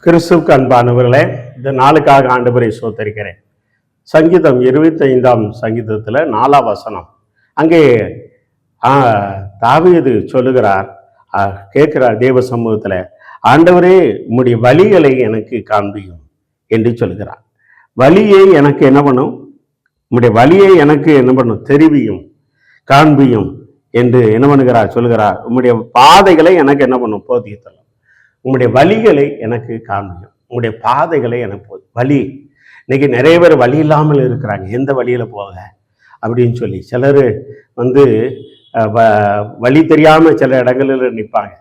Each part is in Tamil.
கிறிஸ்துவுக்கு அன்பானவர்களே, இந்த நாளுக்காக ஆண்டவரை ஸ்தோத்திரிக்கிறேன். சங்கீதம் 25ஆம் சங்கீதத்தில் 4ஆம் வசனம். அங்கே தாவீது சொல்லுகிறார், கேட்கிறார் தேவ சமூகத்தில், ஆண்டவரே உம்முடைய வழிகளை எனக்கு காண்பியும் என்று சொல்கிறார். வழியை எனக்கு என்ன பண்ணும்? உம்முடைய வழியை எனக்கு என்ன பண்ணும்? தெரிவியும், காண்பியும் என்று என்ன பண்ணுகிறார்? சொல்லுகிறார். உம்முடைய பாதைகளை எனக்கு என்ன பண்ணும்? போதித்தலும். உங்களுடைய வழிகளை எனக்கு காண்பியும், உங்களுடைய பாதைகளை எனக்கு வழி. இன்னைக்கு நிறைய பேர் வழி இல்லாமல் இருக்கிறாங்க. எந்த வழியில போக அப்படின்னு சொல்லி சிலர் வழி தெரியாம சில இடங்களில் நிற்பாங்க.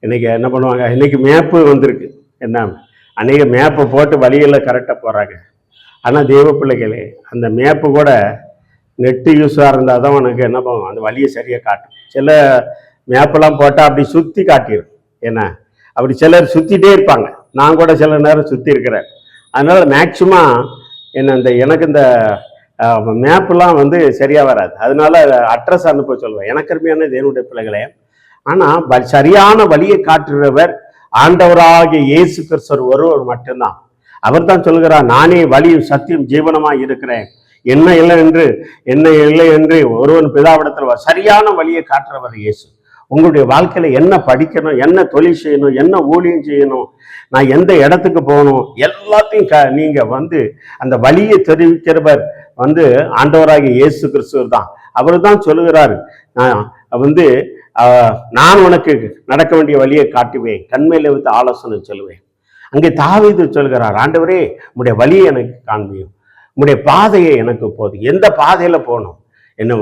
இன்னைக்கு என்ன பண்ணுவாங்க? இன்னைக்கு மேப்பு வந்திருக்கு, என்ன அநேக மேப்பை போட்டு வழியில் கரெக்டாக போகிறாங்க. ஆனால் தெய்வ பிள்ளைகளே, அந்த மேப்பு கூட நெட்டு யூஸாக இருந்தால் தான் உனக்கு என்ன பண்ணுவோம்? அந்த வழியை சரியாக காட்டும். சில மேப்பெல்லாம் போட்டால் அப்படி சுற்றி காட்டிடும். என்ன அப்படி சிலர் சுற்றிட்டே இருப்பாங்க. நான் கூட சில நேரம் சுற்றி இருக்கிறேன். அதனால் மேக்சிமம் எனக்கு இந்த மேப்பெல்லாம் சரியாக வராது. அதனால அட்ரஸ் அனுப்ப சொல்லுவேன். எனக்கு அருமையான தேவனுடைய பிள்ளைகளே, ஆனால் சரியான வழியை காட்டுகிறவர் ஆண்டவராகிய இயேசு கிறிஸ்து ஒருவர் மட்டும்தான். அவர் தான் சொல்கிறார், நானே வழியும் சத்தியம் ஜீவனமாக இருக்கிறேன், என்ன இல்லை என்று ஒருவன் பிதாவிடத்தில் சரியான வழியை காட்டுறவர் இயேசு. உங்களுடைய வாழ்க்கையில என்ன படிக்கணும், என்ன தொழில் செய்யணும், என்ன ஊழியம் செய்யணும், நான் எந்த இடத்துக்கு போகணும், எல்லாத்தையும் நீங்க அந்த வழியை தெரிவிக்கிறவர் ஆண்டவராகிய இயேசு கிறிஸ்து தான். அவர் தான் சொல்லுகிறாரு, நான் உனக்கு நடக்க வேண்டிய வழியை காட்டுவேன், கண்மையில வைத்து ஆலோசனை சொல்லுவேன். அங்கே தாவீது சொல்கிறார், ஆண்டவரே உம்முடைய வழியை எனக்கு காண்பியும், உம்முடைய பாதையை எனக்கு போதும். எந்த பாதையில போகணும், என்ன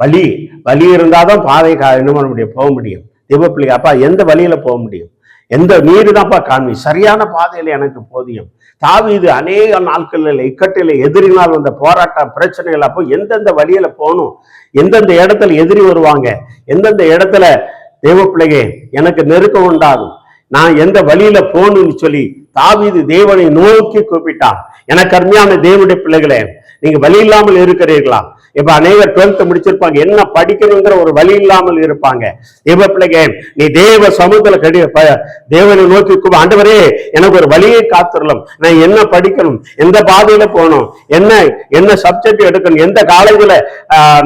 வழி இருந்தாதான் பாதை என்ன பண்ண முடியும்? போக முடியும். தேவப்பிள்ளை, அப்பா எந்த வழியில போக முடியும்? எந்த நீரு தான்ப்பா காண்பி, சரியான பாதையில எனக்கு போதியும். தாவீது அநேக நாட்களில் இக்கட்டில எதிரினால் வந்த போராட்டம், பிரச்சனைகள், அப்போ எந்தெந்த வழியில போகணும், எந்தெந்த இடத்துல எதிரி வருவாங்க, எந்தெந்த இடத்துல தேவப்பிள்ளையே எனக்கு நெருக்கம் உண்டாகும், நான் எந்த வழியில போகணும்னு சொல்லி தாவீது தேவனை நோக்கி கூப்பிட்டான். எனக்கு அருமையான தேவனுடைய பிள்ளைகளே, நீங்க வழி இல்லாமல் இருக்கிறீர்களா? இப்ப அநேகர் 12th முடிச்சிருப்பாங்க, என்ன படிக்கணுங்கிற ஒரு வழி இல்லாமல் இருப்பாங்க. தேவ பிள்ளைங்க, நீ தேவ சமூகத்துல தேவனை நோக்கி ஆண்டவரே எனக்கு ஒரு வழியை காத்துறலாம், நான் என்ன படிக்கணும், எந்த பாதையில போகணும், என்ன சப்ஜெக்ட் எடுக்கணும், எந்த காலேஜில்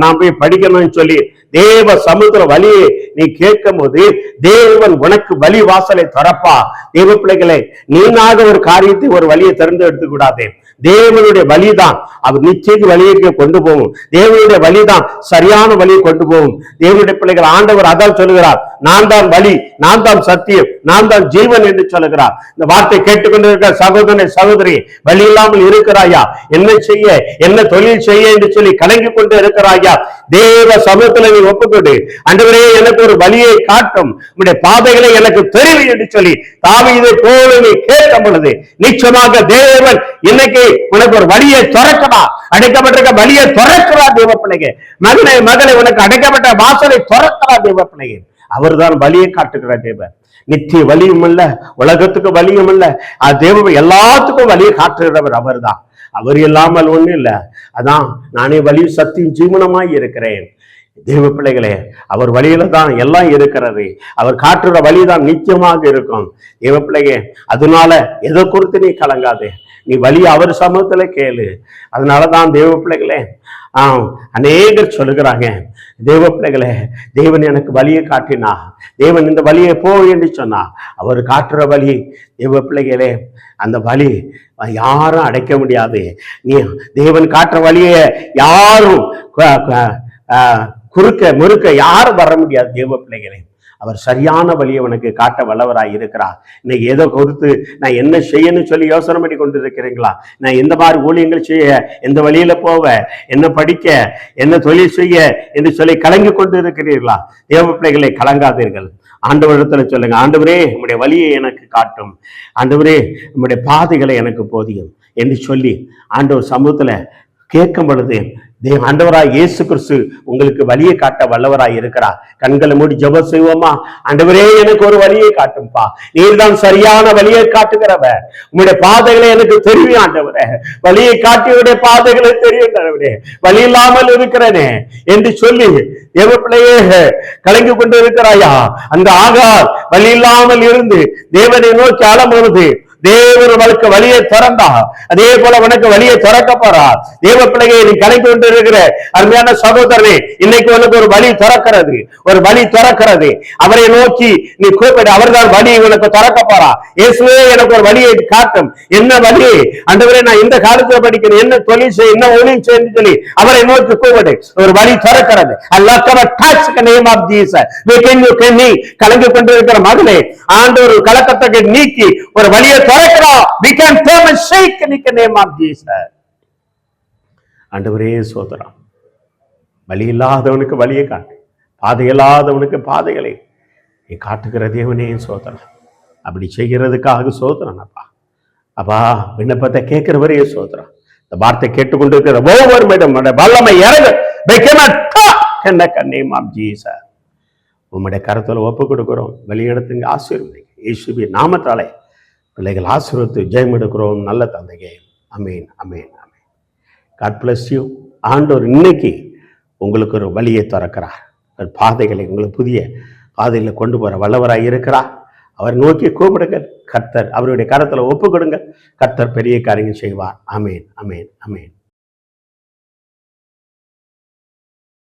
நான் போய் படிக்கணும்னு சொல்லி தேவ சமுத்திர வழியை நீ கேட்கும் போது தேவன் உனக்கு வழி வாசலை திறப்பா. தேவ பிள்ளைகளை, நீனாக ஒரு காரியத்தை ஒரு வழியை திறந்து எடுத்துக்கூடாது. தேவனுடைய வழிதான் அவர் நிச்சயம் வழியை கொண்டு போகும். தேவனுடைய வழிதான் சரியான வழியை கொண்டு போகும். தேவனுடைய பிள்ளைகள், ஆண்டவர் அதான் சொல்லுகிறார், நான் தான் வழி, நான் தான் சத்தியம், நான் தான் ஜீவன் என்று சொல்லுகிறார். இந்த வார்த்தை கேட்டுக்கொண்டிருக்கிற சகோதரனை சகோதரி, வழி இல்லாமல் இருக்கிறாயா? என்ன செய்ய, என்ன தொழில் செய்ய என்று சொல்லி கலங்கி கொண்டு இருக்கிறாயா? தேவ சமூகத்தில் நீ ஒப்புக்கொண்டு, ஆண்டவரே எனக்கு ஒரு வழியை காட்டும், உங்களுடைய பாதைகளை எனக்கு தெரிவி என்று சொல்லி தாவீதை போல நீ கேட்க பொழுது நிச்சயமாக தேவன் இன்னைக்கு உனக்கு ஒரு வழியை திறக்கடா, அடைக்கப்பட்டிருக்க வழியை திறக்கிறா. தேவ பிள்ளைங்க, மகனை உனக்கு அடைக்கப்பட்ட வாசலை திறக்கிறா. தேவ பிள்ளைங்க, அவர் தான் வழியை காட்டுகிறார். தேவன் நித்திய வழியும் அல்ல, உலகத்துக்கு வழியும் அல்ல, தேவ எல்லாத்துக்கும் வழியை காட்டுகிறவர் அவர் தான். அவர் இல்லாமல் ஒண்ணு இல்லை. அதான் நானே வழி சத்தியம் ஜீவனமாய் இருக்கிறேன். தேவ பிள்ளைகளே, அவர் வழியில தான் எல்லாம் இருக்கிறது. அவர் காட்டுற வழிதான் நிச்சயமாக இருக்கும். தேவ பிள்ளைங்க, அதனால எதை குறித்து நீ கலங்காதே, நீ வழி அவர் சமூகத்துல கேளு. அதனாலதான் தேவ பிள்ளைகளே, அநேகர் சொல்லுகிறாங்க, தேவ பிள்ளைகளே, தேவன் எனக்கு வழியை காட்டினா, தேவன் இந்த வழியை போ என்று சொன்னா, அவர் காட்டுற வழி தேவ பிள்ளைகளே, அந்த வழி யாரும் அடைக்க முடியாது. நீ தேவன் காட்டுற வழியை யாரும் முறுக்க யாரும் வர முடியாது. தேவ பிள்ளைகளே, அவர் சரியான வழியை உனக்கு காட்ட வல்லவராய் இருக்கிறார். இன்னைக்கு ஏதோ கொடுத்து நான் என்ன செய்யணும்னு சொல்லி யோசனை பண்ணி கொண்டு இருக்கிறீங்களா? நான் எந்த மாதிரி ஊழியங்கள் செய்ய, எந்த வழியில போவ, என்ன படிக்க, என்ன தொழில் செய்ய என்று சொல்லி கலங்கி கொண்டு இருக்கிறீர்களா? தேவ பிள்ளைகளை, கலங்காதீர்கள். ஆண்டவரிடத்துல சொல்லுங்க, ஆண்டவரே உம்முடைய வழியை எனக்கு காட்டும், ஆண்டவரே உம்முடைய பாதைகளை எனக்கு போதியும் என்று சொல்லி ஆண்டவர் சமூகத்துல கேட்கும் பொழுது ஆண்டவராய் இயேசு கிறிஸ்து உங்களுக்கு வழியை காட்ட வல்லவராய் இருக்கிறார். கண்களை மூடி ஜெபம் செய்வோமா? ஆண்டவரே எனக்கு ஒரு வழியை காட்டும்பா, நீர் தான் சரியான வழியை காட்டுகிறவர், உங்களுடைய பாதைகளை எனக்கு தெரியும் ஆண்டவரே, வழியை காட்டியுடைய பாதைகளை தெரியும் ஆண்டவரே, வழி இல்லாமல் இருக்கிறேனே என்று சொல்லி தேவ பிள்ளையே கலங்கி கொண்டு இருக்கிறாயா? அந்த ஆகார் வழி இல்லாமல் இருந்து தேவனை நோக்கி அலம்பொழுது தேவன் உங்களுக்கு வழியை திறந்தா அதே போல உனக்கு வழியை திறக்க போறார். தேவ பிள்ளையை நீ கலந்து கொண்டு இருக்கிற அருமையான சகோதரனே, இன்னைக்கு உனக்கு ஒரு வழி திறக்கிறது, ஒரு வழி திறக்கிறது. அவரை நோக்கி நீ கூப்பிடு, அவர்தான் வழி உனக்கு திறக்க போறா. இயேசுவே எனக்கு ஒரு வழியை காட்டும். என்ன வழி ஆண்டவரே, நான் இந்த காலத்துல படிக்கிறேன், என்ன தொழில் செய்ய, என்ன ஊழியம் செய்ய சொல்லி அவரை நோக்கி கூப்பிடு, ஒரு வழி திறக்கிறது. கலந்து கொண்டிருக்கிற மகளே, ஆண்டவர் கலக்கத்தை நீக்கி ஒரு வழியை திறக்கிறார். We can turn and shake in the name of Jesus. ஆண்டவரே சோதரம், வழி இல்லாதவனுக்கு வழியை காட்டு, பாதை இல்லாதவனுக்கு பாதைகளை நீ காட்டுகிற தேவனே சோதரம். அப்படி செய்கிறதுக்காக சோதரன் அப்பா. அப்பா, விண்ணப்பத்தை கேட்கிறவரே சோதரம். இந்த வார்த்தை கேட்டுக்கொண்டிருக்கிற ஒவ்வொரு வல்லமை இறங்கு. உம்முடைய கருத்துல ஒப்பு கொடுக்கிறோம். வெளியிடத்துங்க ஆசீர்வதிங்க. இயேசுவின் நாமத்தாலே பிள்ளைகள் ஆசீர்வதித்து ஜெயம் எடுக்கிறோம். நல்ல தந்தையே, amen, amen, amen. God bless you. ஆண்டவர் இன்னைக்கு உங்களுக்கு ஒரு வழியை திறக்கிறார். ஒரு பாதைகளை உங்களுக்கு புதிய பாதையில் கொண்டு போற வல்லவராய் இருக்கிறார். அவர் நோக்கி கூப்பிடுங்க. கர்த்தர் அவருடைய கரத்துல ஒப்பு கொடுங்க. கர்த்தர் பெரிய காரியங்கள் செய்வார். அமேன், அமேன், அமேன்.